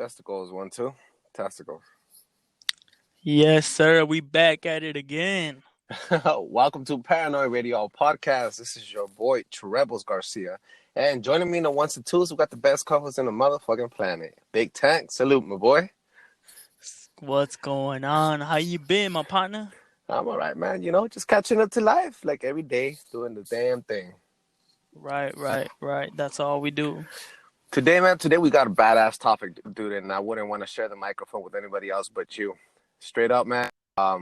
Testicles, 1, 2. Testicles. Yes, sir. We back at it again. Welcome to Paranoid Radio Podcast. This is your boy, Trebles, Garcia. And joining me in the 1s and 2s, we got the best couples in the motherfucking planet. Big Tank, salute, my boy. What's going on? How you been, my partner? I'm all right, man. Just catching up to life, like every day, doing the damn thing. Right. That's all we do. Today we got a badass topic, dude, and I wouldn't want to share the microphone with anybody else but you. Straight up, man.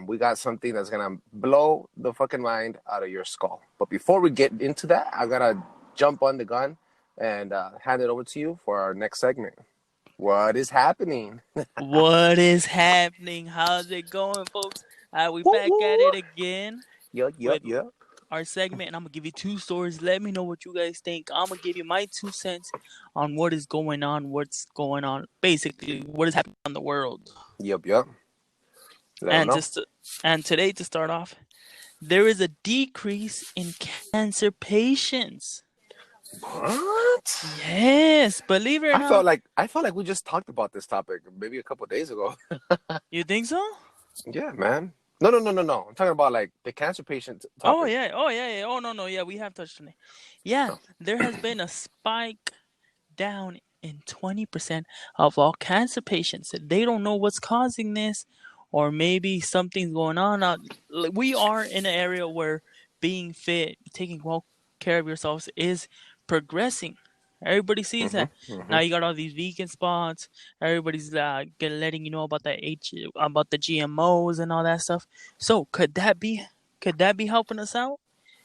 We got something that's gonna blow the fucking mind out of your skull. But before we get into that, I gotta jump on the gun and hand it over to you for our next segment. What is happening? What is happening? How's it going, folks? We back at it again. Yeah. Our segment, and I'm gonna give you 2 stories. Let me know what you guys think. I'm gonna give you my 2 cents on what is going on, basically what is happening in the world. Yep. And today, to start off, there is a decrease in cancer patients. What? Yes, believe it or not. I felt like we just talked about this topic maybe a couple of days ago. You think so? Yeah, man. No. I'm talking about like the cancer patient topic. Oh yeah. Oh no. Yeah, we have touched on it. Yeah, there has been a spike down in 20% of all cancer patients. They don't know what's causing this, or maybe something's going on. We are in an area where being fit, taking well care of yourselves is progressing. Everybody sees that. Now you got all these vegan spots. Everybody's letting you know about the GMOs and all that stuff. So could that be helping us out?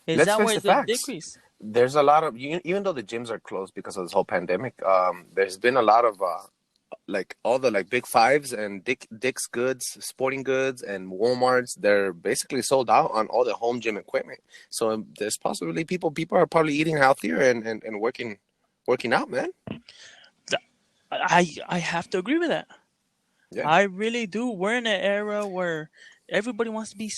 Is Let's that face why the it's a facts. decrease? There's a lot of, even though the gyms are closed because of this whole pandemic, there's been a lot of like all the like big fives and Dick's Goods, Sporting Goods, and Walmart's. They're basically sold out on all the home gym equipment. So there's possibly people are probably eating healthier and working out, man. I have to agree with that. Yeah. I really do. We're in an era where everybody wants to be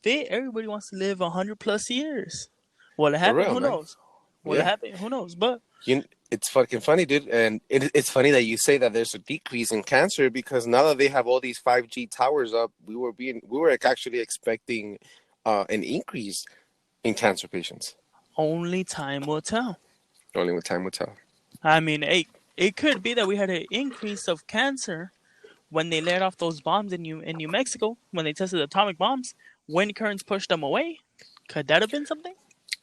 fit. Everybody wants to live 100+ years. Will it happen? real, Who man. knows? Will it happen? Who knows? But it's fucking funny, dude. And it's funny that you say that there's a decrease in cancer, because now that they have all these 5G towers up, we were actually expecting an increase in cancer patients. only time will tell. Only when time will tell. I mean, it could be that we had an increase of cancer when they let off those bombs in New Mexico, when they tested atomic bombs. Wind currents pushed them away. Could that have been something?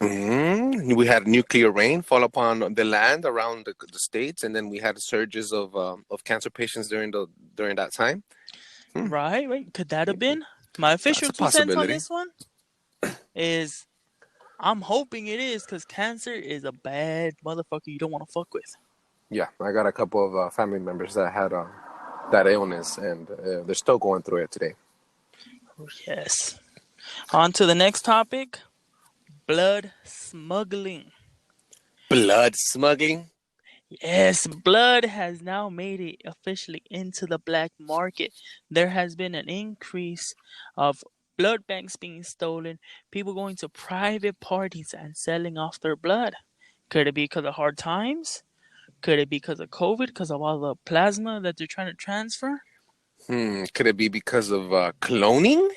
We had nuclear rain fall upon the land around the states, and then we had surges of cancer patients during that time. Right. Could that have been? My official 2 cents on this one is, I'm hoping it is, because cancer is a bad motherfucker you don't want to fuck with. Yeah, I got a couple of family members that had that illness, and they're still going through it today. Yes. On to the next topic. Blood smuggling. Blood smuggling? Yes, blood has now made it officially into the black market. There has been an increase of blood banks being stolen, people going to private parties and selling off their blood. Could it be because of hard times? Could it be because of COVID, because of all the plasma that they're trying to transfer? Could it be because of cloning?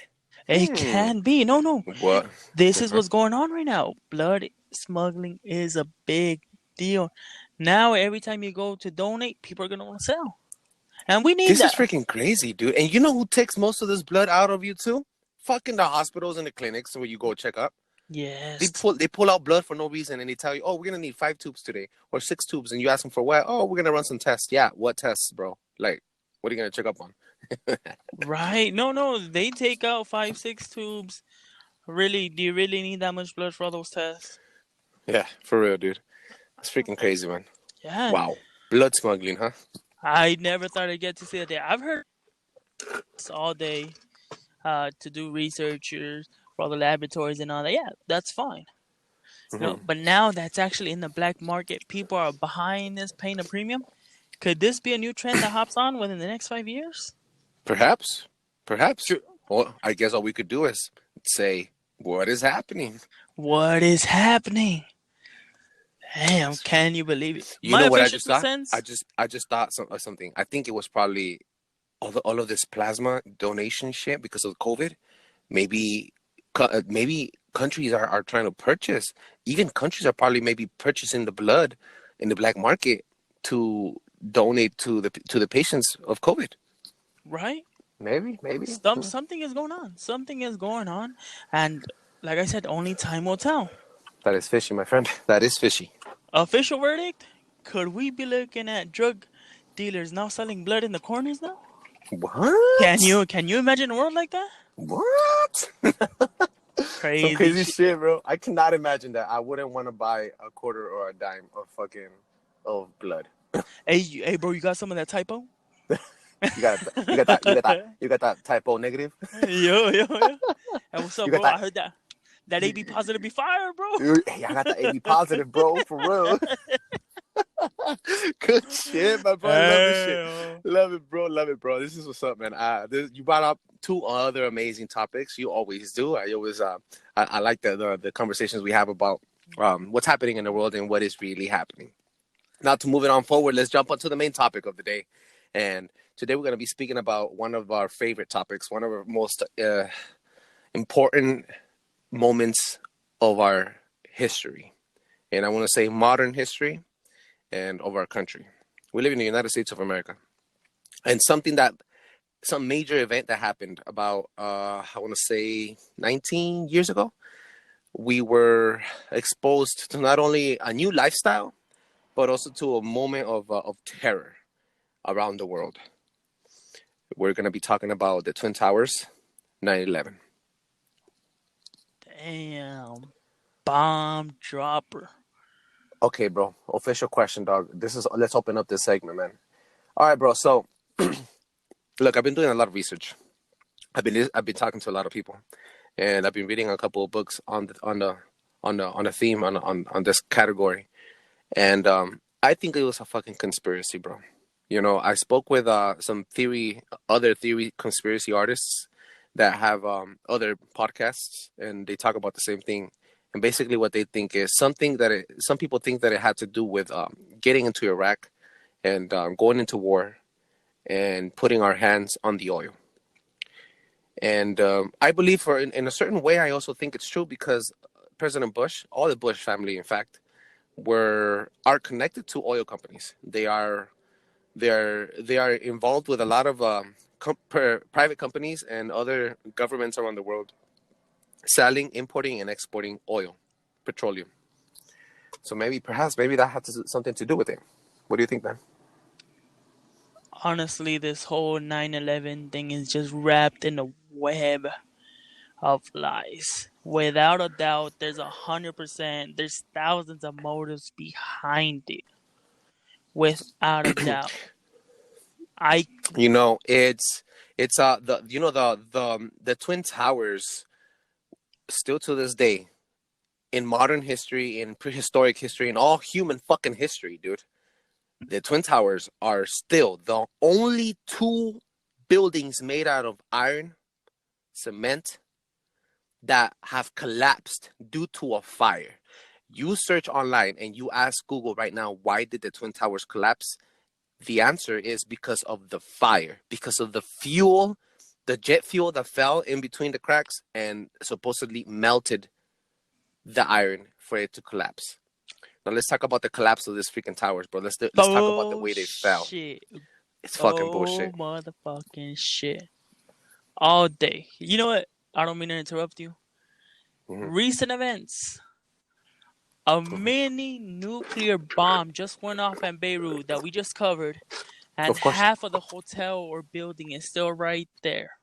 It can be. No. What? This is what's going on right now. Blood smuggling is a big deal. Now, every time you go to donate, people are going to want to sell. And we need this that. This is freaking crazy, dude. And you know who takes most of this blood out of you, too? Fucking the hospitals and the clinics where you go check up. Yes. They pull out blood for no reason, and they tell you, oh, we're going to need 5 tubes today, or 6 tubes. And you ask them for what? Oh, we're going to run some tests. Yeah, what tests, bro? Like, what are you going to check up on? Right. No. They take out 5, 6 tubes. Really? Do you really need that much blood for all those tests? Yeah, for real, dude. That's freaking crazy, man. Yeah. Wow. Blood smuggling, huh? I never thought I'd get to see that day. I've heard this all day to do researchers for all the laboratories and all that. Yeah, that's fine. No, but now that's actually in the black market. People are behind this, paying a premium. Could this be a new trend that hops on within the next 5 years? Perhaps. Sure. Well, I guess all we could do is say, what is happening? What is happening? Damn, can you believe it? You My know what I official just two thought? cents. I just thought of something. I think it was probably all of this plasma donation shit because of COVID. Maybe maybe countries are trying to purchase. Even countries are probably maybe purchasing the blood in the black market to donate to the patients of COVID. Right? Maybe. Something is going on. Something is going on, and like I said, only time will tell. That is fishy, my friend. That is fishy. Official verdict: could we be looking at drug dealers now selling blood in the corners now? What? Can you imagine a world like that? What? Some Crazy crazy shit. shit, bro. I cannot imagine that. I wouldn't want to buy a quarter or a dime of fucking of blood. Hey, bro, you got some of that typo? You got that typo negative. Yo. And what's up, You got bro? I that. heard that AB positive be fire, bro. Hey, I got that AB positive, bro, for real. Good shit, my bro. I love this shit. Hey, Love it, bro. Love it, bro. This is what's up, man. You brought up two other amazing topics. You always do. I like the conversations we have about what's happening in the world and what is really happening. Now, to move it on forward, let's jump onto the main topic of the day. And today we're going to be speaking about one of our favorite topics, one of our most important moments of our history. And I want to say modern history and of our country. We live in the United States of America. And some major event that happened about, I want to say 19 years ago, we were exposed to not only a new lifestyle, but also to a moment of terror around the world. We're going to be talking about the Twin Towers, 9/11. damn. Bomb dropper. Okay, bro. Official question, dog. Let's open up this segment, man. All right, bro. So, look, I've been doing a lot of research. I've been talking to a lot of people, and I've been reading a couple of books on the theme on this category. And I think it was a fucking conspiracy, bro. You know, I spoke with some other theory conspiracy artists that have other podcasts, and they talk about the same thing. And basically, what they think is some people think that it had to do with getting into Iraq and going into war and putting our hands on the oil. And I believe, in a certain way, I also think it's true because President Bush, all the Bush family, in fact, are connected to oil companies. They are involved with a lot of private companies and other governments around the world selling, importing, and exporting oil, petroleum. So perhaps that had something to do with it. What do you think, man? Honestly, this whole 9/11 thing is just wrapped in a web of lies. Without a doubt, there's 100%, there's thousands of motives behind it. Without a doubt. I You know, it's the Twin Towers still to this day in modern history, in prehistoric history, in all human fucking history, dude. The Twin Towers are still the only two buildings made out of iron, cement, that have collapsed due to a fire. You search online and you ask Google right now, why did the Twin Towers collapse? The answer is because of the fire, because of the fuel, the jet fuel that fell in between the cracks and supposedly melted the iron for it to collapse. Now let's talk about the collapse of this freaking towers, bro. Let's talk about the way they fell. bullshit. It's fucking Oh bullshit. motherfucking shit. All day. You know what? I don't mean to interrupt you. Mm-hmm. Recent events. A mini nuclear bomb just went off in Beirut that we just covered, and Of course. half of the hotel or building is still right there.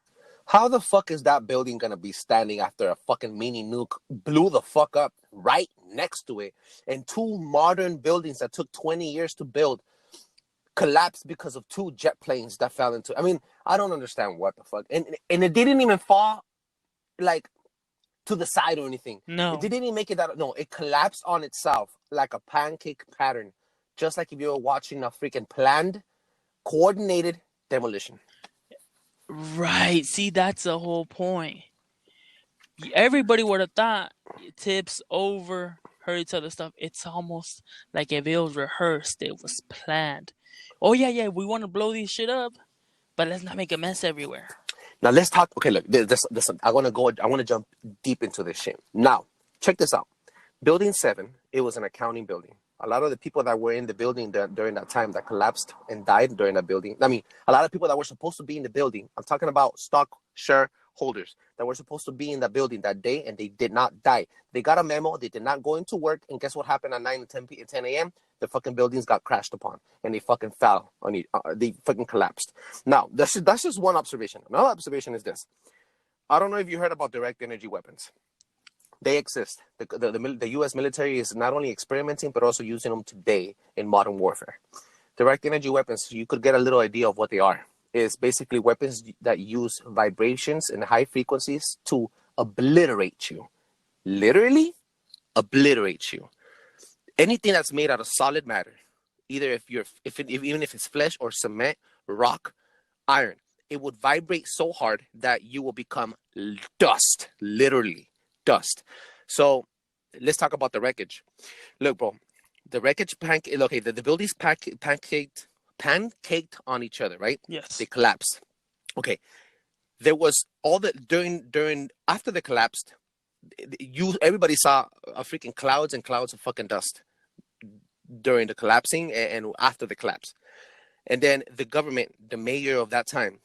How the fuck is that building gonna be standing after a fucking mini nuke blew the fuck up right next to it, and two modern buildings that took 20 years to build collapsed because of two jet planes that fell into? I mean, I don't understand what the fuck. And it didn't even fall like to the side or anything. No. It didn't even make it out. No, it collapsed on itself like a pancake pattern, just like if you were watching a freaking planned, coordinated demolition. Right. See, that's the whole point. Everybody would have thought it tips over heard each other stuff, it's almost like if it was rehearsed, it was planned. Oh yeah, we want to blow this shit up, but let's not make a mess everywhere. Now let's talk. Okay, look, this I want to jump deep into this shit. Now, check this out. Building 7, it was an accounting building. A lot of the people that were in the building during that time that collapsed and died during that building. I mean, a lot of people that were supposed to be in the building. I'm talking about stock shareholders that were supposed to be in that building that day, and they did not die. They got a memo. They did not go into work, and guess what happened at 9 and 10 a.m.? The fucking buildings got crashed upon, and they fucking fell on it. They fucking collapsed. Now, that's just one observation. Another observation is this. I don't know if you heard about direct energy weapons. They exist. The U.S. military is not only experimenting, but also using them today in modern warfare. Direct energy weapons, you could get a little idea of what they are. It's basically weapons that use vibrations and high frequencies to obliterate you. Literally obliterate you. Anything that's made out of solid matter, either even if it's flesh or cement, rock, iron, it would vibrate so hard that you will become dust, literally dust. So let's talk about the wreckage. Look, bro, the wreckage the buildings pancaked on each other, right? Yes. They collapsed. Okay. There was all the during after the collapse, everybody saw a freaking clouds and clouds of fucking dust during the collapsing and after the collapse. And then the government, the mayor of that time,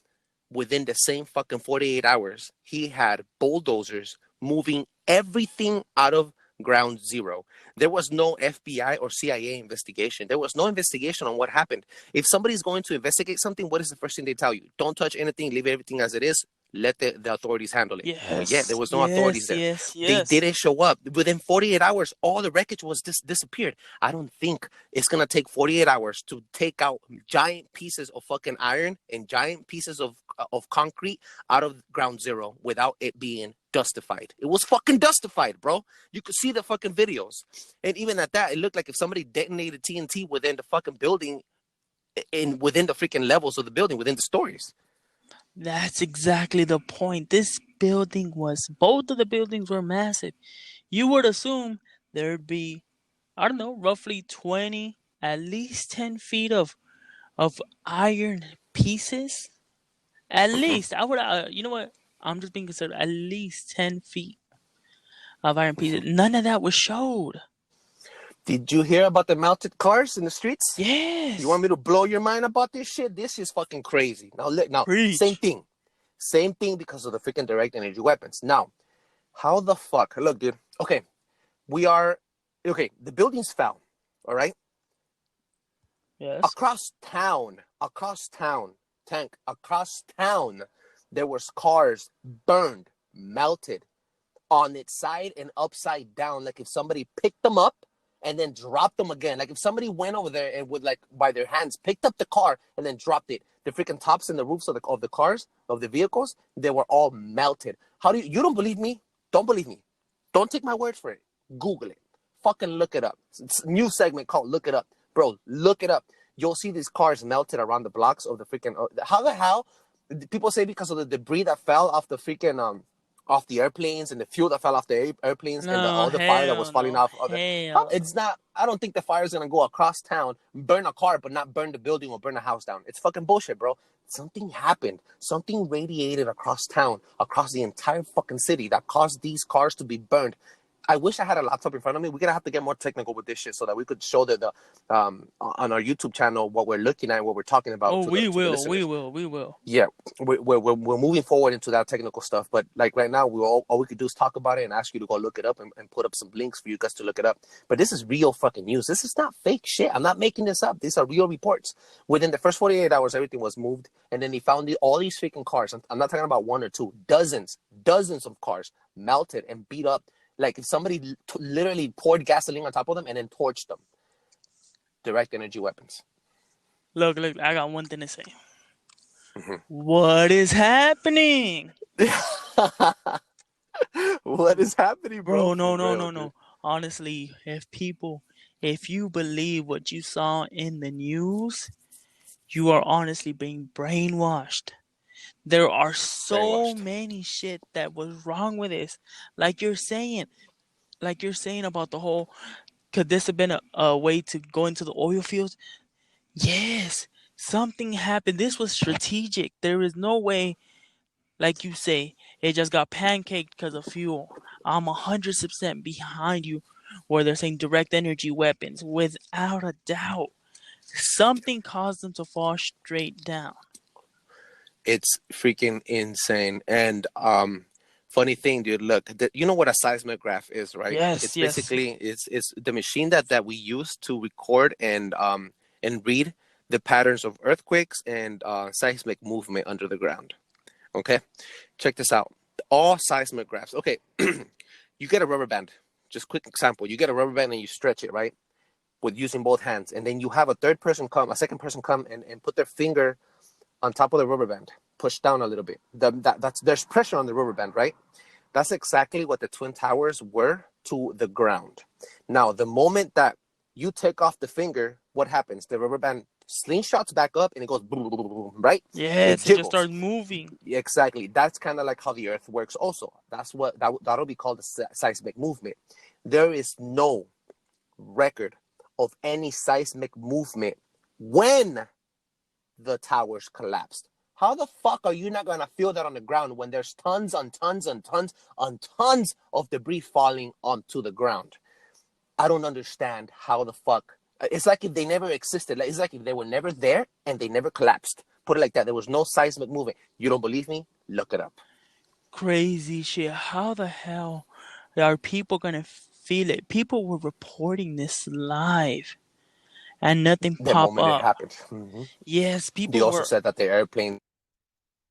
within the same fucking 48 hours, he had bulldozers moving everything out of ground zero. There was no FBI or CIA investigation. There was no investigation on what happened. If somebody's going to investigate something, what is the first thing they tell you? Don't touch anything, leave everything as it is. Let the authorities handle it. Yes. But yeah, there was no authorities there. Yes. They didn't show up. Within 48 hours, all the wreckage was disappeared. I don't think it's going to take 48 hours to take out giant pieces of fucking iron and giant pieces of concrete out of ground zero without it being dustified. It was fucking dustified, bro. You could see the fucking videos. And even at that, it looked like if somebody detonated TNT within the fucking building, within the freaking levels of the building, within the stories. That's exactly the point. Both of the buildings were massive. You would assume there'd be, I don't know, roughly 20, at least 10 feet of iron pieces. At least, I would, you know what? I'm just being considered at least 10 feet of iron pieces. None of that was showed. Did you hear about the melted cars in the streets? Yes. You want me to blow your mind about this shit? This is fucking crazy. Now, Preach. Same thing because of the freaking direct energy weapons. Now, how the fuck? Look, dude. Okay, the buildings fell. All right. Yes. Across town, there was cars burned, melted on its side and upside down. Like if somebody picked them up and then dropped them again. Like if somebody went over there and would like by their hands picked up the car and then dropped it. The freaking tops and the roofs of the cars, of the vehicles, they were all melted. How do you don't believe me? Don't believe me. Don't take my word for it. Google it. Fucking look it up. It's a new segment called Look It Up. Bro, look it up. You'll see these cars melted around the blocks of the freaking how the hell people say because of the debris that fell off the freaking off the airplanes and the fuel that fell off the airplanes and all the fire that was falling off of it. It's not. I don't think the fire is gonna go across town, burn a car, but not burn the building or burn a house down. It's fucking bullshit, bro. Something happened. Something radiated across town, across the entire fucking city that caused these cars to be burned. I wish I had a laptop in front of me. We're gonna have to get more technical with this shit so that we could show the on our YouTube channel what we're looking at, what we're talking about. Oh, we will. Yeah, we're moving forward into that technical stuff. But like right now, all we could do is talk about it and ask you to go look it up and put up some links for you guys to look it up. But this is real fucking news. This is not fake shit. I'm not making this up. These are real reports. Within the first 48 hours, everything was moved, and then he found all these freaking cars. I'm not talking about one or two, dozens of cars melted and beat up. Like if somebody literally poured gasoline on top of them and then torched them. Direct energy weapons. Look, I got one thing to say. What is happening? What is happening, bro? No. Honestly, if you believe what you saw in the news, you are honestly being brainwashed. There are so many shit that was wrong with this. Like you're saying, like you're saying about the whole, could this have been a way to go into the oil fields? Yes, something happened. This was strategic. There is no way, like you say, it just got pancaked because of fuel. I'm 100% behind you where they're saying direct energy weapons. Without a doubt, something caused them to fall straight down. It's freaking insane. And funny thing, dude, look, you know what a seismograph is, right? Yes, It's yes. basically it's the machine that we use to record and read the patterns of earthquakes and seismic movement under the ground. Okay, check this out. All seismographs. Okay, you get a rubber band. Just quick example. You get a rubber band and you stretch it, right? With using both hands. And then you have a second person come and put their finger on top of the rubber band, push down a little bit. There's pressure on the rubber band, right? That's exactly what the Twin Towers were to the ground. Now, the moment that you take off the finger, what happens? The rubber band slingshots back up and it goes boom, boom, boom, boom, right? It Yes, it just jiggles. starts moving. Exactly. That's kind of like how the Earth works. Also, that'll be called a seismic movement. There is no record of any seismic movement when the towers collapsed. How the fuck are you not gonna feel that on the ground when there's tons on tons and tons on tons of debris falling onto the ground? I don't understand how the fuck. It's like if they never existed. It's like if they were never there and they never collapsed. Put it like that. There was no seismic movement. You don't believe me? Look it up. Crazy shit. How the hell are people gonna feel it? People were reporting this live and nothing The pop moment it up. happened. Mm-hmm. Yes, They people also were. said that the airplanes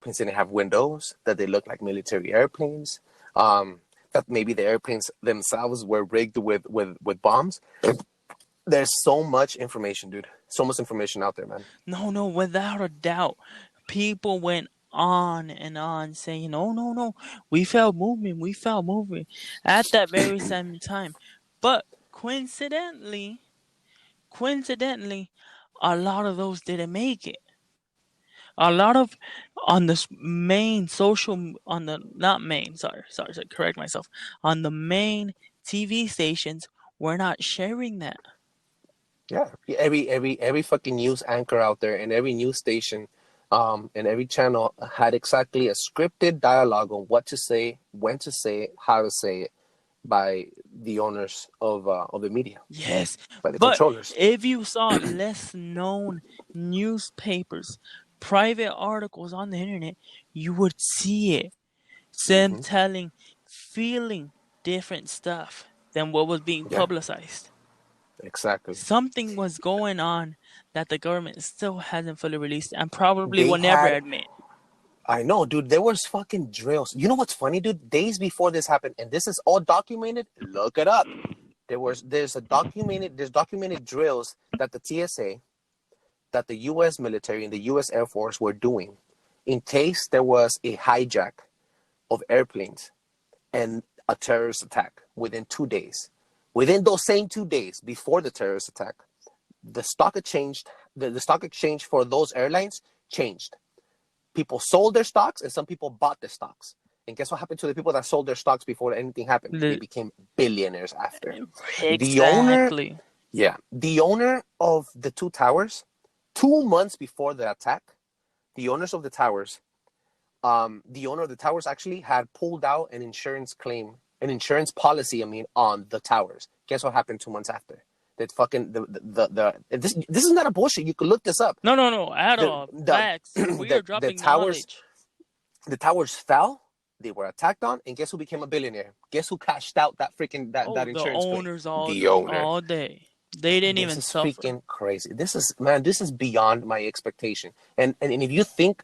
didn't have windows, that they looked like military airplanes, that maybe the airplanes themselves were rigged with bombs. There's so much information, dude. So much information out there, man. No, no, without a doubt. People went on and on saying, "No, no, no, we felt movement, we felt movement," at that very same time. But coincidentally, a lot of those didn't make it. A lot of on the main social, on the not main, sorry, correct myself. On the main TV stations, we're not sharing that. Yeah, every fucking news anchor out there and every news station, and every channel had exactly a scripted dialogue on what to say, when to say it, how to say it, by the owners of the media, Yes, by the but controllers. if you saw less known newspapers, private articles on the internet, you would see it. Them Hmm. telling, feeling different stuff than what was being Yeah, publicized. exactly. Something was going on that the government still hasn't fully released and probably They will never had, admit. I know, dude. There was fucking drills. You know what's funny, dude? Days before this happened, and this is all documented. Look it up. There's documented drills that the TSA, that the U.S. military and the U.S. Air Force were doing in case there was a hijack of airplanes and a terrorist attack within 2 days. Within those same 2 days before the terrorist attack, the stock exchange for those airlines changed. People sold their stocks and some people bought the stocks. And guess what happened to the people that sold their stocks before anything happened? They The, became billionaires after. The owner, exactly. yeah, the owner of the two towers, 2 months before the attack, the owners of the towers, the owner of the towers actually had pulled out an insurance policy, I mean, on the towers. Guess what happened 2 months after? That fucking this is not a bullshit. You could look this up. No, no, no, at The all. the Facts. We are the dropping towers knowledge. the towers fell. They were attacked on, and guess who became a billionaire? Guess who cashed out that freaking that Oh, the insurance claim? owners The owner. all day. They didn't This even is suffer. freaking crazy. This is, man, this is beyond my expectation. And if you think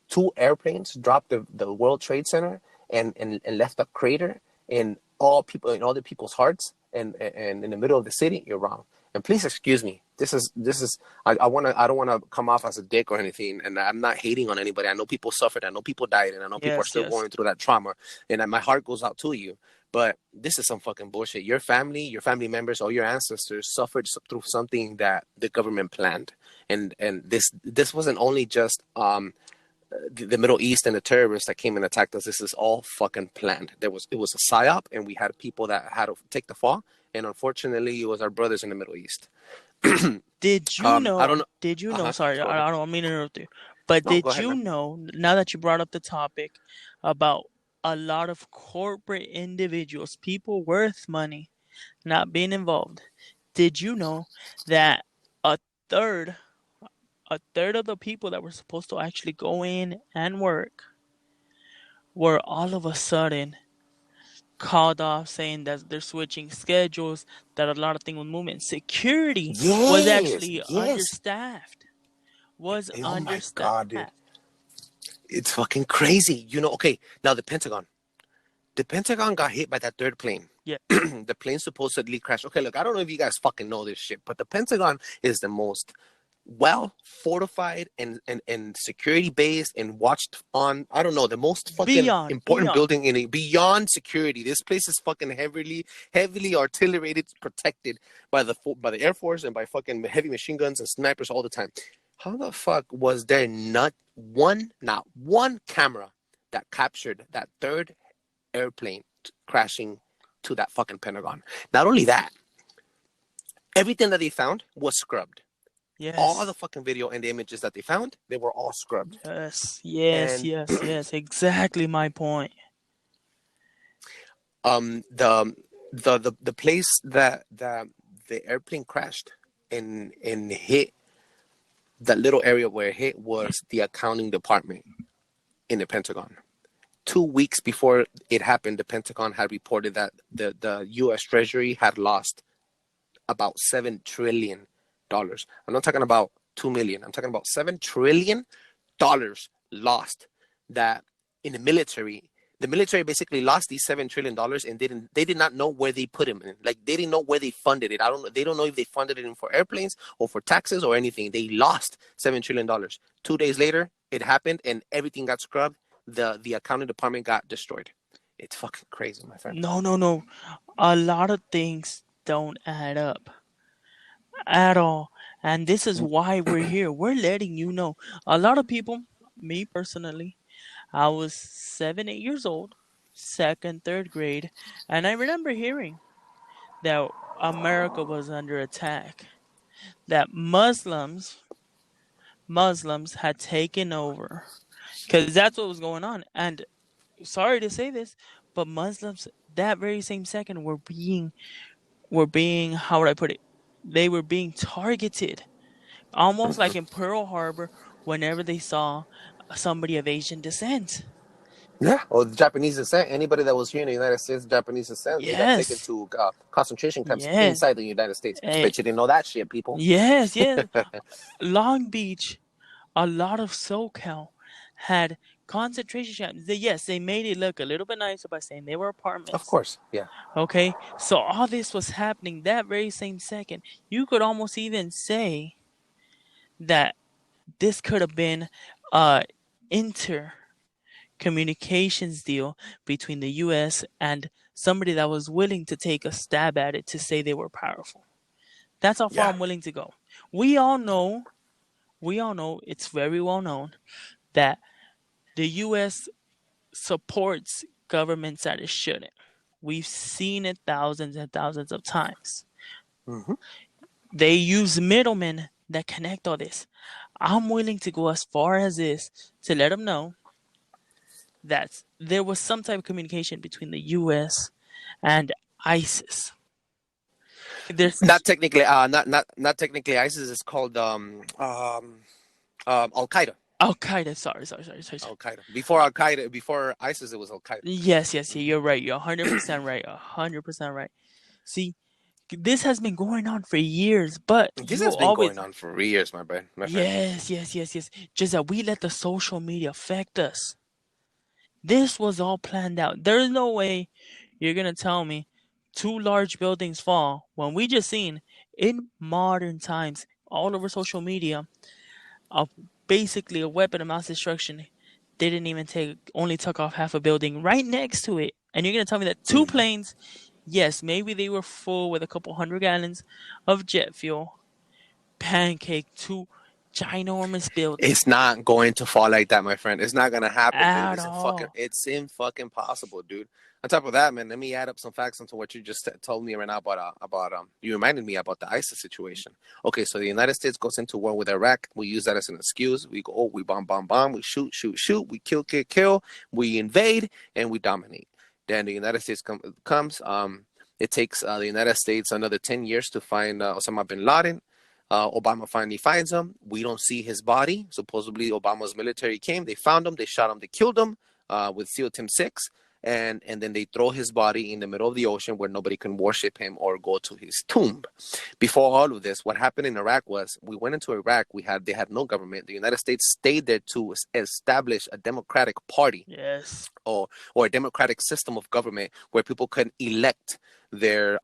two airplanes dropped the World Trade Center and left a crater in all the people's hearts and in the middle of the city, you're wrong. And please excuse me. This is I don't wanna come off as a dick or anything, and I'm not hating on anybody. I know people suffered, I know people died, and I know people are Yes, still yes. going through that trauma. And my heart goes out to you. But this is some fucking bullshit. Your family members, all your ancestors suffered through something that the government planned, and this wasn't only just the Middle East and the terrorists that came and attacked us. This is all fucking planned. It was a psyop, and we had people that had to take the fall. And unfortunately, it was our brothers in the Middle East. Did you I know? don't know. Did you Uh know? huh. Sorry, Go ahead. I don't mean to interrupt you. But No, go did ahead, you man. know? Now that you brought up the topic about a lot of corporate individuals, people worth money, not being involved. Did you know that a third, a third of the people that were supposed to actually go in and work were all of a sudden called off, saying that they're switching schedules, that a lot of things were moving. Security was Yes, actually yes. understaffed. Was Oh my understaffed. god, dude, it's fucking crazy. Okay. Now the Pentagon got hit by that third plane. Yeah. The plane supposedly crashed. Okay, look, I don't know if you guys fucking know this shit, but the Pentagon is the most well fortified and security based and watched on. I don't know, the most fucking important Beyond. building in a beyond security. This place is fucking heavily artillery protected by the Air Force and by fucking heavy machine guns and snipers all the time. How the fuck was there not one camera that captured that third airplane crashing to that fucking Pentagon? Not only that, everything that they found was scrubbed. All the Yes. fucking video and the images that they found, they were all scrubbed. Yes. Yes. And Yes. Yes. Exactly my point. the place that the airplane crashed and hit, that little area where it hit was the accounting department in the Pentagon. 2 weeks before it happened, the Pentagon had reported that the U.S. Treasury had lost about $7 trillion. I'm not talking about 2 million. I'm talking about $7 trillion lost. That in the military basically lost these $7 trillion and they did not know where they put them in. Like they didn't know where they funded it. They don't know if they funded it in for airplanes or for taxes or anything. They lost $7 trillion. 2 days later, it happened and everything got scrubbed. The accounting department got destroyed. It's fucking crazy, my friend. No. No. No. A lot of things don't add up at all, and this is why we're here. We're letting you know. A lot of people, me personally, I was 7, 8 years old, second, third grade, and I remember hearing that America was under attack, that Muslims had taken over, because that's what was going on. And sorry to say this, but Muslims that very same second were being, how would I put it? They were being targeted, almost like in Pearl Harbor, whenever they saw somebody of Asian descent. Yeah, or the Japanese descent. Anybody that was here in the United States, Japanese descent, they got taken Yes, to concentration camps yes, inside the United States. eh, Bet you didn't know that shit, people. yes, yes. Long Beach, a lot of SoCal had concentration camps. Yes, they made it look a little bit nicer by saying they were Of apartments. course, yeah, Okay, so all this was happening that very same second. You could almost even say that this could have been a intercommunications deal between the U.S. and somebody that was willing to take a stab at it to say they were powerful. That's how far yeah, I'm willing to go. We all know, it's very well known that the U.S. supports governments that it shouldn't. We've seen it thousands and thousands of times. hmm They use middlemen that connect all this. I'm willing to go as far as this to let them know that there was some type of communication between the U.S. and ISIS. There's not technically, not technically ISIS. Is called Al Qaeda. Al Qaeda. Sorry. Al Qaeda. Before Al Qaeda, before ISIS, it was Al Qaeda. Yes. You're right. You're 100% right. 100% right. See, this has been going on for years, but This you has been always. going on for years, my friend. Yes. Just that we let the social media affect us. This was all planned out. There's no way you're gonna tell me two large buildings fall when we just seen in modern times all over social media of basically a weapon of mass destruction. They didn't even only took off half a building right next to it. And you're gonna tell me that two hmm planes, yes, maybe they were full with a couple hundred gallons of jet fuel, pancake two ginormous building It's not going to fall like that, my friend. It's not gonna happen, dude. at all. It's in fucking possible, dude. On top of that, man, let me add up some facts into what you just told me right now about. You reminded me about the ISIS situation. Okay, so the United States goes into war with Iraq. We use that as an excuse. We go, oh, we bomb, we shoot, we kill, we invade, and we dominate. Then the United States comes. It takes the United States another 10 years to find Osama bin Laden. Obama finally finds him. We don't see his body. Supposedly, Obama's military came. They found him. They shot him. They killed him with SEAL Team 6. And then they throw his body in the middle of the ocean where nobody can worship him or go to his tomb. Before all of this, what happened in Iraq was we went into Iraq. They had no government. The United States stayed there to establish a democratic party Yes. or a democratic system of government where people can elect their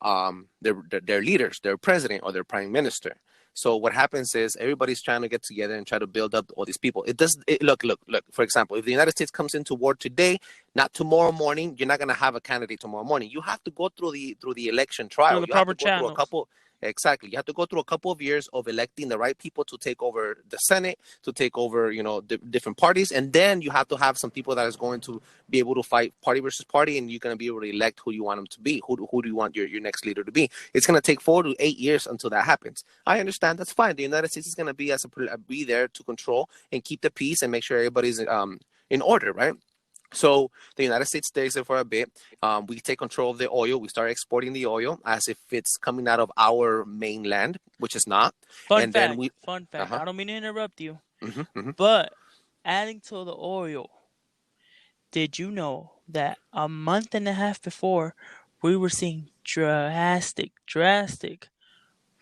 leaders, their president or their prime minister. So what happens is everybody's trying to get together and try to build up all these people. Look. For example, if the United States comes into war today, not tomorrow morning, you're not going to have a candidate tomorrow morning. You have to go through the election Through trial. the You have proper to go through a channels. couple. Exactly. You have to go through a couple of years of electing the right people to take over the Senate, to take over, different parties. And then you have to have some people that is going to be able to fight party versus party. And you're going to be able to elect who you want them to be. Who do you want your next leader to be? It's going to take 4 to 8 years until that happens. I understand. That's fine. The United States is going to be there to control and keep the peace and make sure everybody's in order, right? So the United States stays there for a bit. We take control of the oil. We start exporting the oil as if it's coming out of our mainland, which is not. Fun And then fact. we, Fun fact. uh-huh, I don't mean to interrupt you, mm-hmm. but adding to the oil, did you know that a month and a half before we were seeing drastic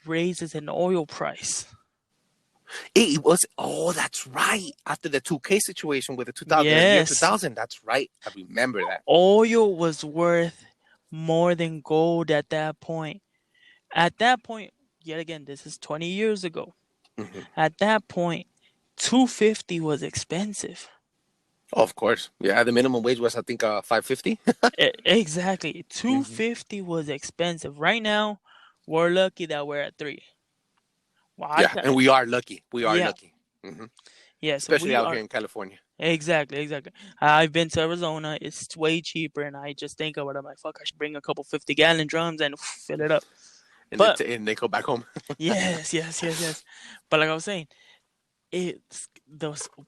raises in oil price? It was, oh, that's right. After the 2K situation with the year Yes. 2000, that's right. I remember that. Oil was worth more than gold at that point. At that point, yet again, this is 20 years ago. Mm-hmm. At that point, 250 was expensive. Oh, of course. Yeah, the minimum wage was, I think, 550. Exactly. Mm-hmm. 250 was expensive. Right now, we're lucky that we're at 3. Well, Yeah, and we are lucky. We are yeah. lucky. Mm-hmm. Yes, Especially we out are. here in California. Exactly. I've been to Arizona. It's way cheaper, and I just think of it. I'm like, fuck, I should bring a couple 50-gallon drums and fill it up. And But they go back home. yes. But like I was saying, the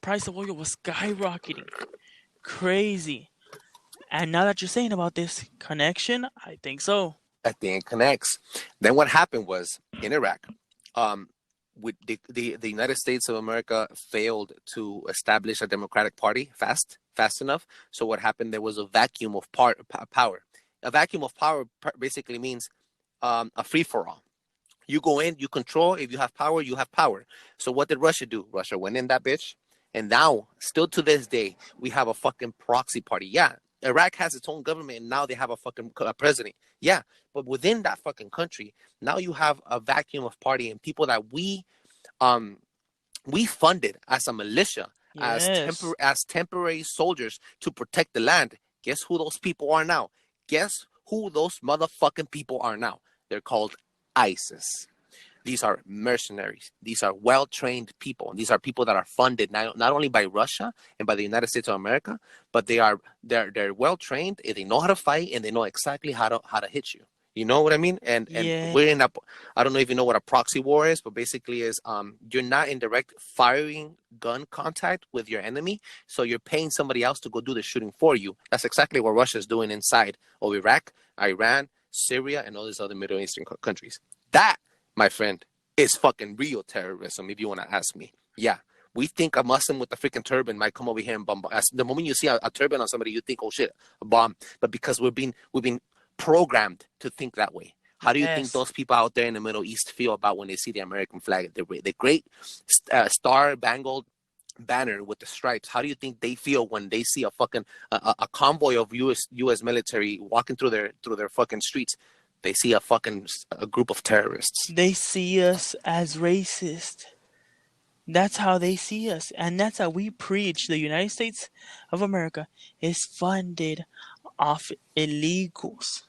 price of oil was skyrocketing, crazy. And now that you're saying about this connection, I think so. I think it connects. Then what happened was in Iraq, with the United States of America failed to establish a democratic party fast enough. So what happened? There was a vacuum of power. A vacuum of power basically means a free for all. You go in, you control. If you have power, you have power. So what did Russia do? Russia went in that bitch, and now, still to this day, we have a fucking proxy party. Yeah, Iraq has its own government, and now they have a fucking president. Yeah, but within that fucking country, now you have a vacuum of party and people that um we funded as a militia, Yes. as temporary soldiers to protect the land. Guess who those people are now? Guess who those motherfucking people are now? They're called ISIS. These are mercenaries. These are well-trained people. These are people that are funded not only by Russia and by the United States of America, but they're well-trained. They know how to fight and they know exactly how to hit you. You know what I mean? And Yeah. we're in a, I don't know if you know what a proxy war is, but basically is you're not in direct firing gun contact with your enemy, so you're paying somebody else to go do the shooting for you. That's exactly what Russia is doing inside of Iraq, Iran, Syria, and all these other Middle Eastern countries. That, my friend, is fucking real terrorism, if you want to ask me. Yeah. We think a Muslim with a freaking turban might come over here and bomb. The moment you see a turban on somebody, you think, oh shit, a bomb. But because we've been programmed to think that way. How do you think Yes. those people out there in the Middle East feel about when they see the American flag, the great star-bangled banner with the stripes? How do you think they feel when they see a fucking a convoy of U.S. military walking through their fucking streets? They see a group of terrorists. They see us as racist. That's how they see us. And that's how we preach. The United States of America is funded off illegals.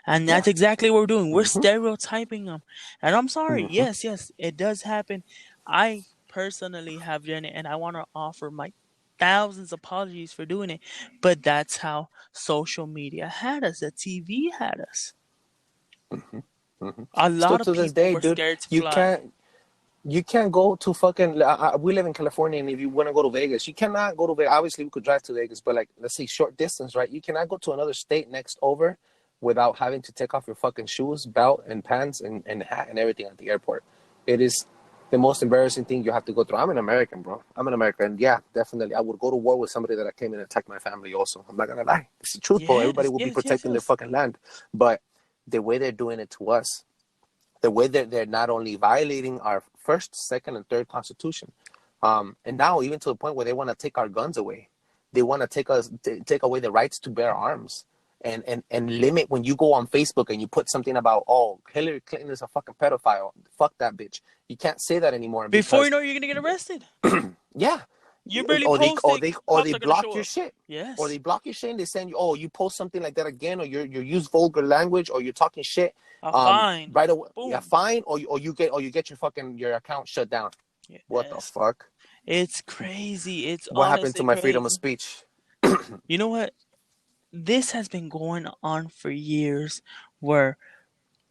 And Yeah. that's exactly what we're doing. We're Mm-hmm. stereotyping them. And I'm sorry. Mm-hmm. Yes, it does happen. I personally have done it, and I want to offer my thousands apologies for doing it. But that's how social media had us. The TV had us. Hmm. A Still lot of to this people day, were dude, scared to you fly. can't you can't go to fucking. We live in California, and if you want to go to Vegas, you cannot go to Vegas. Obviously, we could drive to Vegas, but like, let's say short distance, right? You cannot go to another state next over without having to take off your fucking shoes, belt, and pants, and hat, and everything at the airport. It is the most embarrassing thing you have to go through. I'm an American, bro. I'm an American. And yeah, definitely. I would go to war with somebody that came in and attacked my family also. I'm not going to lie. It's the truth, bro. Everybody Yes, will be yes, yes, protecting their yes. fucking land. But the way they're doing it to us, the way that they're not only violating our first, second, and third constitution, and now even to the point where they want to take our guns away. They want to take away the rights to bear arms, and limit when you go on Facebook and you put something about, oh, Hillary Clinton is a fucking pedophile. Fuck that bitch. You can't say that anymore Before you because know it, you're gonna get arrested. yeah, You barely or they post or it, they or cops they are gonna block show your up. shit. Or Yes, they block your shit and they send you, oh, you post something like that again, or you use vulgar language, or you're talking shit. a fine. Right away, yeah, Boom. fine, or you get your account shut down. What the Yes, fuck? it's crazy. It's What happened to honestly my freedom of crazy. speech? You know what? This has been going on for years, where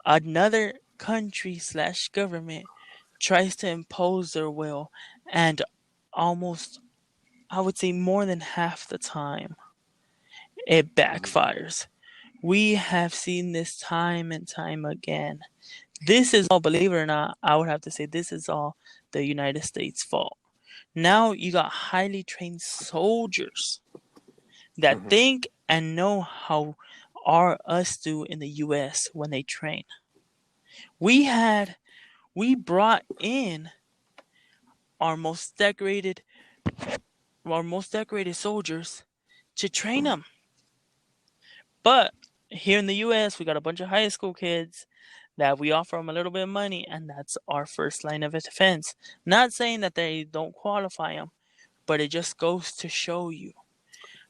another country slash government tries to impose their will, and almost, I would say, more than half the time, it backfires. We have seen this time and time again. This is all, believe it or not, I would have to say this is all the United States' fault. Now you got highly trained soldiers that Mm-hmm. think and know how us do in the US when they train. We had we brought in our most decorated soldiers to train them. But here in the US, we got a bunch of high school kids that we offer them a little bit of money, and that's our first line of defense. Not saying that they don't qualify them, but it just goes to show you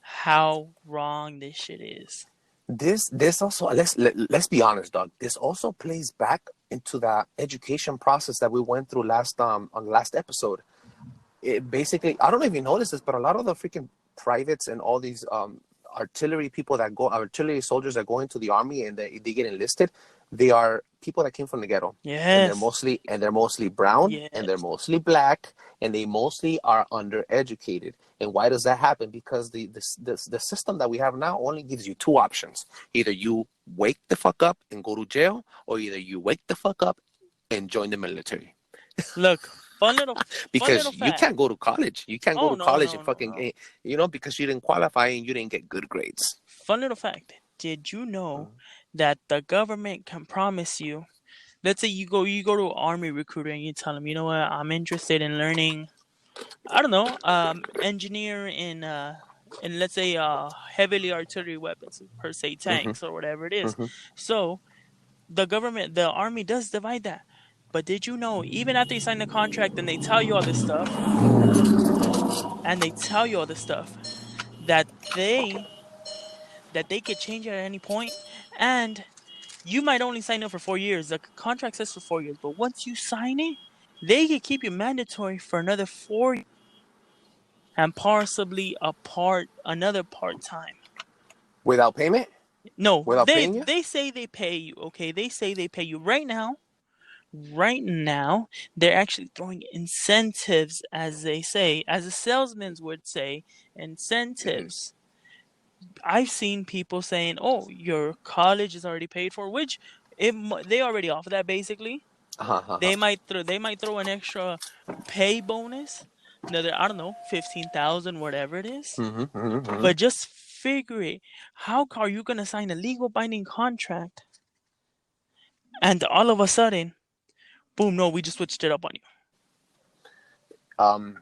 how wrong this shit is. This also, let's be honest, dog. This also plays back into that education process that we went through last on the last episode. It basically, I don't know if you noticed this, but a lot of the freaking privates and all these artillery soldiers that go into the army and they get enlisted, they are people that came from the ghetto, and Yes. they're mostly brown, and they're Yes. mostly black, and they mostly are undereducated. And why does that happen? Because the system that we have now only gives you two options: either you wake the fuck up and go to jail, or either you wake the fuck up and join the military. Look, fun Because little you fact. can't go to college. You can't go Oh to no, college no, and no, fucking, no. because you didn't qualify and you didn't get good grades. Fun little fact. Did you know that the government can promise you, let's say you go to an army recruiter and you tell them, you know what, I'm interested in learning, I don't know, engineer in, let's say, heavily artillery weapons, per se Mm-hmm, tanks or whatever it is. mm-hmm. So the army does divide that. But did you know, even after you sign the contract and they tell you all this stuff, that they could change it at any point, and you might only sign up for 4 years. The contract says for 4 years, but once you sign it, they could keep you mandatory for another 4 years, and possibly another part time. Without payment? No, Without they paying you? they say they pay you. Okay, they say they pay you right now. Right now, they're actually throwing incentives, as they say, as the salesmen would say, incentives. I've seen people saying, "Oh, your college is already paid for," which they already offer that basically. Uh-huh, uh-huh. They might throw an extra pay bonus, another, I don't know, 15,000, whatever it is. Mm-hmm, mm-hmm, mm-hmm. But just figure it. How are you gonna sign a legal binding contract and all of a sudden, boom? No, we just switched it up on you. Um,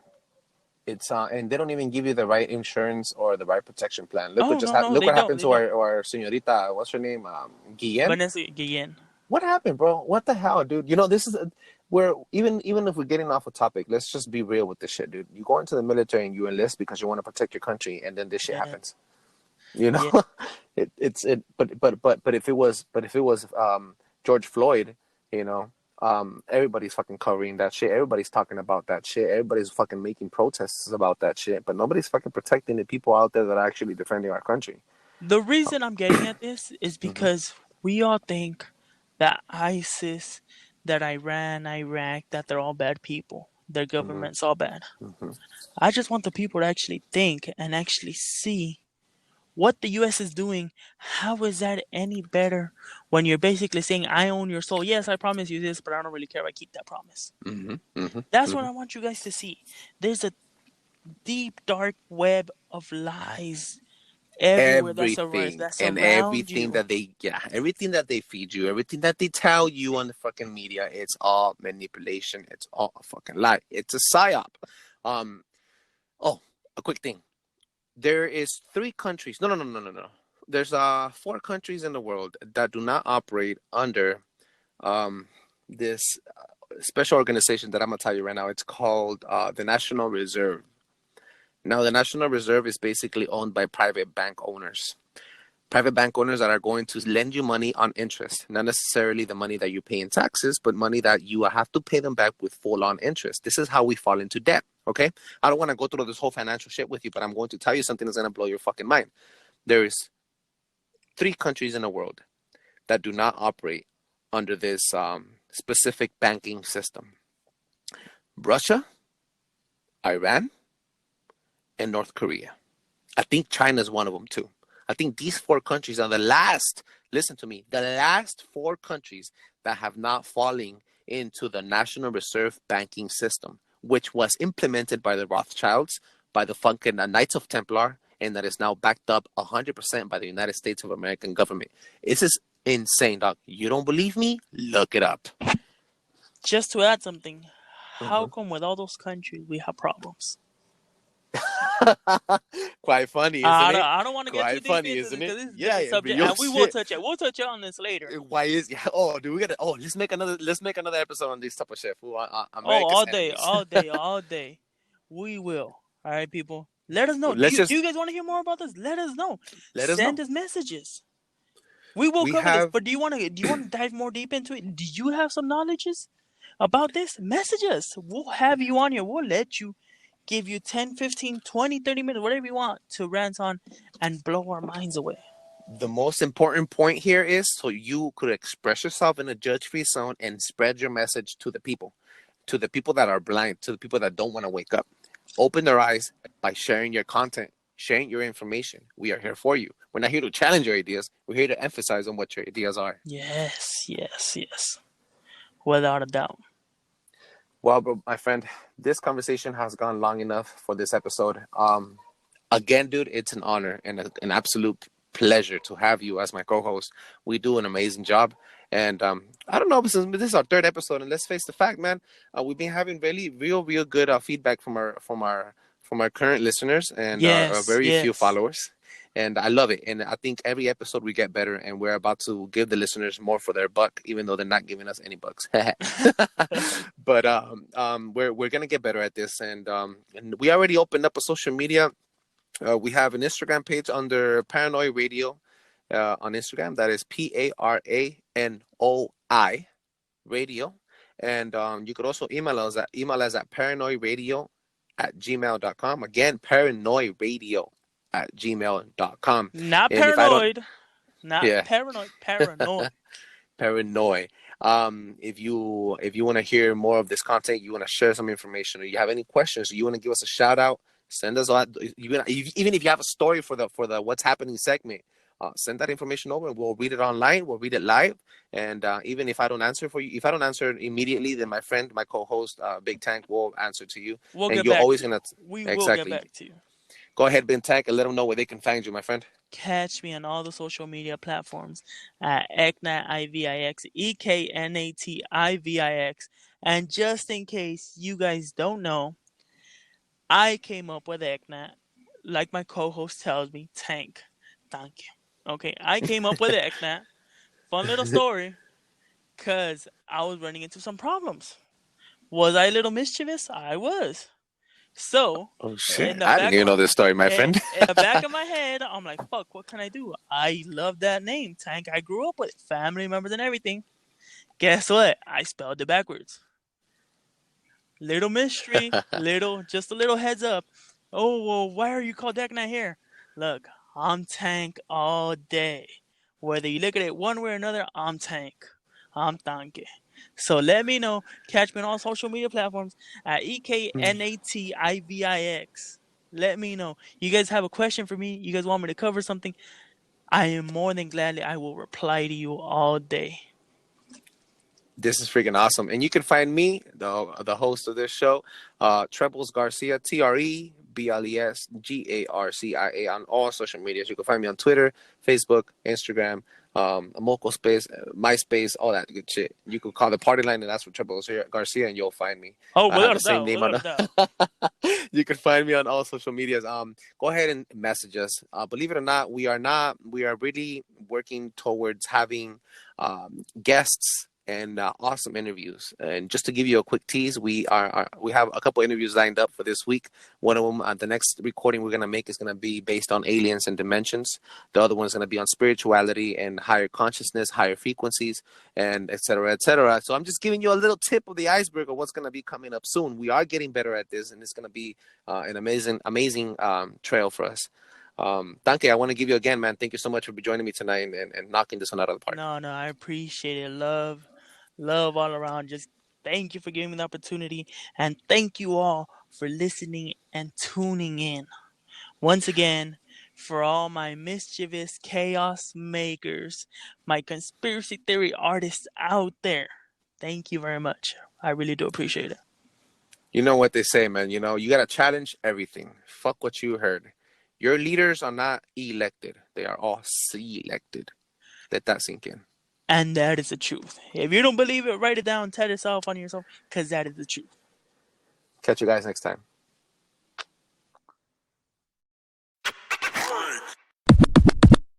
it's and they don't even give you the right insurance or the right protection plan. Oh no, no, Look they what don't. happened They to don't. our señorita. What's her name? Guillen. Vanessa Guillen. What happened, bro? What the hell, dude? This is where even if we're getting off a topic, let's just be real with this shit, dude. You go into the military and you enlist because you want to protect your country, and then this shit Yeah, happens. You know, yeah. but if it was George Floyd, you know, Everybody's fucking covering that shit. Everybody's talking about that shit. Everybody's fucking making protests about that shit. But nobody's fucking protecting the people out there that are actually defending our country. The reason I'm getting at this is Mm-hmm, because we all think that ISIS, that Iran, Iraq, that they're all bad people. Their mm-hmm, government's all bad. mm-hmm. I just want the people to actually think and actually see what the US is doing. How is that any better when you're basically saying, I own your soul? Yes, I promise you this, but I don't really care if I keep that promise. Mm-hmm, mm-hmm, That's what mm-hmm. I want you guys to see. There's a deep, dark web of lies everywhere Everything that and surround everything you. that they, yeah, everything that they feed you, everything that they tell you on the fucking media, it's all manipulation. It's all a fucking lie. It's a psyop. Um. Oh, a quick thing. There is 3 countries. No, no, no, no, no, no. There's 4 countries in the world that do not operate under this special organization that I'm gonna tell you right now. It's called the National Reserve. Now, the National Reserve is basically owned by private bank owners. Private bank owners that are going to lend you money on interest, not necessarily the money that you pay in taxes, but money that you have to pay them back with full on interest. This is how we fall into debt. Okay. I don't want to go through this whole financial shit with you, but I'm going to tell you something that's going to blow your fucking mind. There is 3 countries in the world that do not operate under this specific banking system: Russia, Iran, and North Korea. I think China is one of them too. I think these 4 countries are the last, listen to me, the last 4 countries that have not fallen into the National Reserve banking system, which was implemented by the Rothschilds, by the fucking Knights of Templar, and that is now backed up 100% by the United States of American government. This is insane, dog. You don't believe me? Look it up. Just to add something, how Mhm. come with all those countries we have problems? Quite funny, isn't it? I don't want to get too Quite deep funny, into this isn't it? because this is a Yeah, different yeah, subject, real and we will shit. touch it. We'll touch it on this later. Why is, yeah? Oh, do we gotta? Oh, let's make another episode on this type of shit. Fool. Oh, America's all day, enemies. all day, all day. We will. All right, people. Let us know. Let's Do just you guys want to hear more about this? Let us know. let us know. Send us messages. We will We cover this. have But do you want to dive more deep into it? Do you have some knowledges about this? Message us. We'll have you on here. We'll let you give you 10, 15, 20, 30 minutes, whatever you want to rant on and blow our minds away. the most important point here is so you could express yourself in a judge-free zone and spread your message to the people that are blind, to the people that don't want to wake up. Open their eyes by sharing your content, sharing your information. We are here for you. We're not here to challenge your ideas. We're here to emphasize on what your ideas are. Yes, yes, yes. Without a doubt. Well, bro, my friend, this conversation has gone long enough for this episode. Again, dude, it's an honor and an absolute pleasure to have you as my co-host. We do an amazing job, and I don't know, this is our 3rd episode, and let's face the fact, man, we've been having really, real good feedback from our current listeners and our Yes, very few yes. followers. And I love it. And I think every episode we get better, and we're about to give the listeners more for their buck, even though they're not giving us any bucks. But we're gonna get better at this, and we already opened up a social media. We have an Instagram page under Paranoid Radio on Instagram. That is PARANOI Radio. And you could also email us at paranoidradio@gmail.com. Again, paranoidradio@gmail.com. Not And if I don't, paranoid. Not yeah, paranoid. Paranoid. paranoid. If you want to hear more of this content, you want to share some information, or you have any questions, or you want to give us a shout out, send us out. Even if you have a story for the what's happening segment, send that information over, and we'll read it online. We'll read it live, and even if I don't answer for you, if I don't answer immediately, then my friend, my co-host, Big Tank, will answer to you, We'll and get you're back always to you. gonna We will get exactly back to you. go ahead, Big Tank, and let them know where they can find you, my friend. Catch me on all the social media platforms at EKNATIVIX, EKNATIVIX. And just in case you guys don't know, I came up with EKNAT. Like my co-host tells me, Tank. Thank you. Okay, I came up with EKNAT. Fun little story. Because I was running into some problems. Was I a little mischievous? I was. So, Oh in shit! the I didn't back of even my know this story, my friend. in the back of my head, I'm like, fuck, what can I do? I love that name, Tank. I grew up with it, family members and everything. Guess what? I spelled it backwards. Little mystery, just a little heads up. Oh, well, why are you called Deck Knight here? Look, I'm Tank all day. Whether you look at it one way or another, I'm Tank. I'm Tanke. So let me know. Catch me on all social media platforms at EKNATIVIX. Let me know. You guys have a question for me? You guys want me to cover something? I am more than gladly I will reply to you all day. This is freaking awesome. And you can find me, the host of this show, Trebles Garcia, TREBLESGARCIA, on all social medias. You can find me on Twitter, Facebook, Instagram, Moco Space, MySpace, all that good shit. You can call the party line and ask for Trebles Garcia, and you'll find me. Oh, I have the without a same doubt, name on without a doubt. You can find me on all social medias. Go ahead and message us. Believe it or not, we are really working towards having guests and awesome interviews. And just to give you a quick tease, we have a couple interviews lined up for this week. One of them, the next recording we're gonna make is gonna be based on aliens and dimensions. The other one is gonna be on spirituality and higher consciousness, higher frequencies, and et cetera, et cetera. So I'm just giving you a little tip of the iceberg of what's gonna be coming up soon. We are getting better at this, and it's gonna be an amazing trail for us. Danke, I want to give you again, man. Thank you so much for joining me tonight and knocking this one out of the park. No, I appreciate it. Love all around. Just thank you for giving me the opportunity. And thank you all for listening and tuning in. Once again, for all my mischievous chaos makers, my conspiracy theory artists out there, thank you very much. I really do appreciate it. You know what they say, man. You know, you got to challenge everything. Fuck what you heard. Your leaders are not elected. They are all selected. Let that sink in. And that is the truth. If you don't believe it, write it down, tell yourself on yourself, because that is the truth. Catch you guys next time.